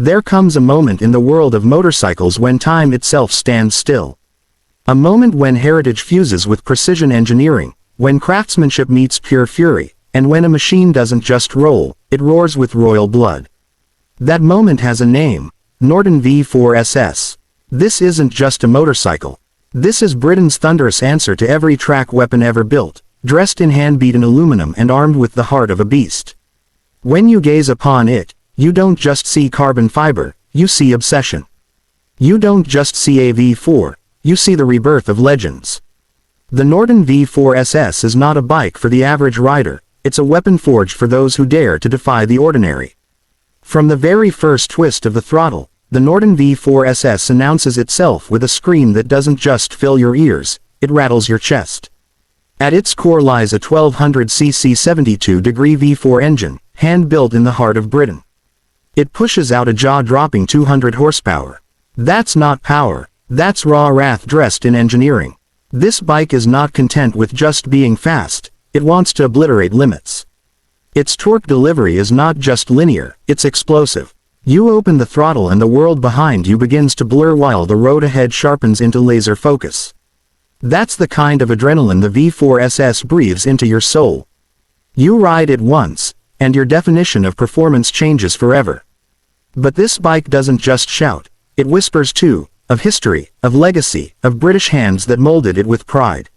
There comes a moment in the world of motorcycles when time itself stands still. A moment when heritage fuses with precision engineering, when craftsmanship meets pure fury, and when a machine doesn't just roll, it roars with royal blood. That moment has a name: Norton V4SS. This isn't just a motorcycle. This is Britain's thunderous answer to every track weapon ever built, dressed in hand-beaten aluminum and armed with the heart of a beast. When you gaze upon it, you don't just see carbon fiber, you see obsession. You don't just see a V4, you see the rebirth of legends. The Norton V4SS is not a bike for the average rider, it's a weapon forged for those who dare to defy the ordinary. From the very first twist of the throttle, the Norton V4SS announces itself with a scream that doesn't just fill your ears, it rattles your chest. At its core lies a 1200cc 72-degree V4 engine, hand-built in the heart of Britain. It pushes out a jaw-dropping 200 horsepower. That's not power, that's raw wrath dressed in engineering. This bike is not content with just being fast, it wants to obliterate limits. Its torque delivery is not just linear, it's explosive. You open the throttle and the world behind you begins to blur while the road ahead sharpens into laser focus. That's the kind of adrenaline the V4SS breathes into your soul. You ride it once, and your definition of performance changes forever. But this bike doesn't just shout, it whispers too, of history, of legacy, of British hands that molded it with pride.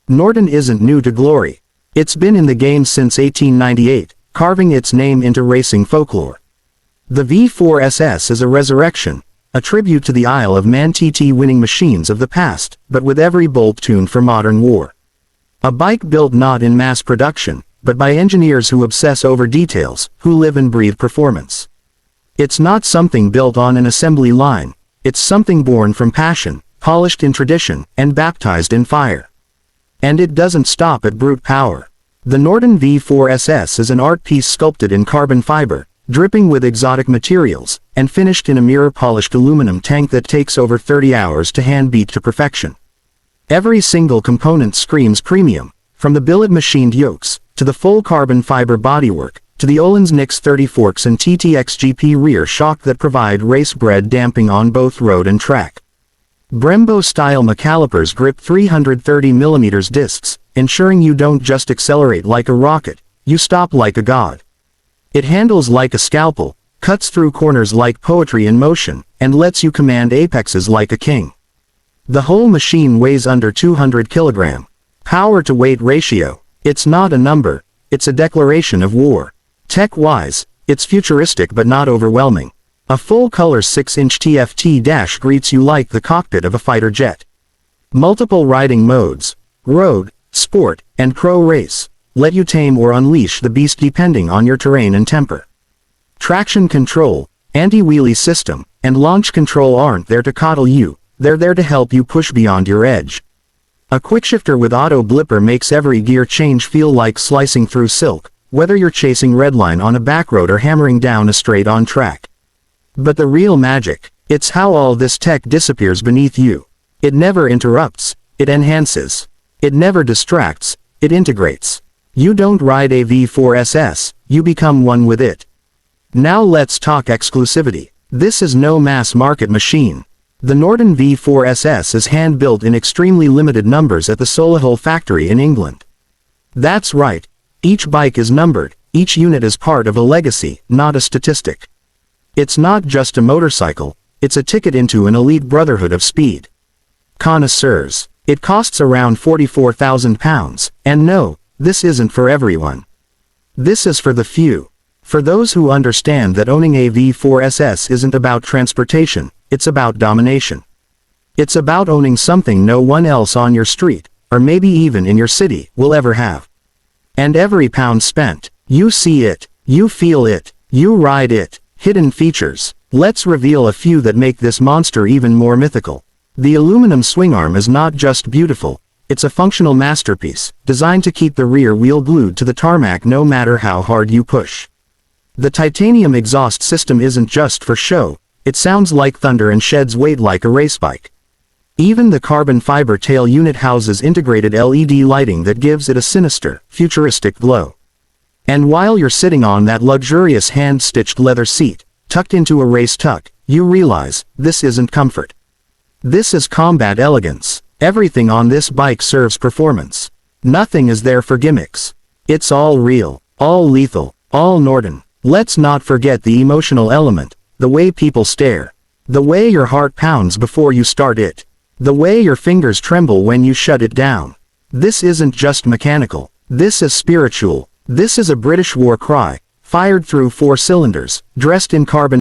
Norton isn't new to glory. It's been in the game since 1898, carving its name into racing folklore. The V4SS is a resurrection, a tribute to the Isle of Man TT winning machines of the past, but with every bolt tuned for modern war. A bike built not in mass production, but by engineers who obsess over details, who live and breathe performance. It's not something built on an assembly line, it's something born from passion, polished in tradition, and baptized in fire. And it doesn't stop at brute power. The Norton V4SS is an art piece sculpted in carbon fiber, dripping with exotic materials, and finished in a mirror-polished aluminum tank that takes over 30 hours to hand-beat to perfection. Every single component screams premium, from the billet-machined yokes, to the full carbon fiber bodywork, to the Öhlins Nix 30 forks and TTXGP rear shock that provide race-bred damping on both road and track. Brembo-style McCalipers grip 330mm discs, ensuring you don't just accelerate like a rocket, you stop like a god. It handles like a scalpel, cuts through corners like poetry in motion, and lets you command apexes like a king. The whole machine weighs under 200 kg. Power-to-weight ratio, it's not a number, it's a declaration of war. Tech-wise, it's futuristic but not overwhelming. A full-color 6-inch TFT dash greets you like the cockpit of a fighter jet. Multiple riding modes, road, sport, and pro race, let you tame or unleash the beast depending on your terrain and temper. Traction control, anti-wheelie system, and launch control aren't there to coddle you, they're there to help you push beyond your edge. A quickshifter with auto blipper makes every gear change feel like slicing through silk, whether you're chasing redline on a backroad or hammering down a straight-on track. But the real magic, it's how all this tech disappears beneath you. It never interrupts, it enhances. It never distracts, it integrates. You don't ride a V4SS, you become one with it. Now let's talk exclusivity. This is no mass-market machine. The Norton V4SS is hand-built in extremely limited numbers at the Solihull factory in England. That's right. Each bike is numbered, each unit is part of a legacy, not a statistic. It's not just a motorcycle, it's a ticket into an elite brotherhood of speed. Connoisseurs, it costs around £44,000, and no, this isn't for everyone. This is for the few. For those who understand that owning a V4SS isn't about transportation, it's about domination. It's about owning something no one else on your street, or maybe even in your city, will ever have. And every pound spent, you see it, you feel it, you ride it. Hidden features. Let's reveal a few that make this monster even more mythical. The aluminum swingarm is not just beautiful, it's a functional masterpiece, designed to keep the rear wheel glued to the tarmac no matter how hard you push. The titanium exhaust system isn't just for show, it sounds like thunder and sheds weight like a race bike. Even the carbon fiber tail unit houses integrated LED lighting that gives it a sinister, futuristic glow. And while you're sitting on that luxurious hand-stitched leather seat, tucked into a race tuck, you realize, this isn't comfort. This is combat elegance. Everything on this bike serves performance. Nothing is there for gimmicks. It's all real, all lethal, all Norton. Let's not forget the emotional element, the way people stare. The way your heart pounds before you start it. The way your fingers tremble when you shut it down. This isn't just mechanical. This is spiritual. This is a British war cry, fired through 4 cylinders, dressed in carbon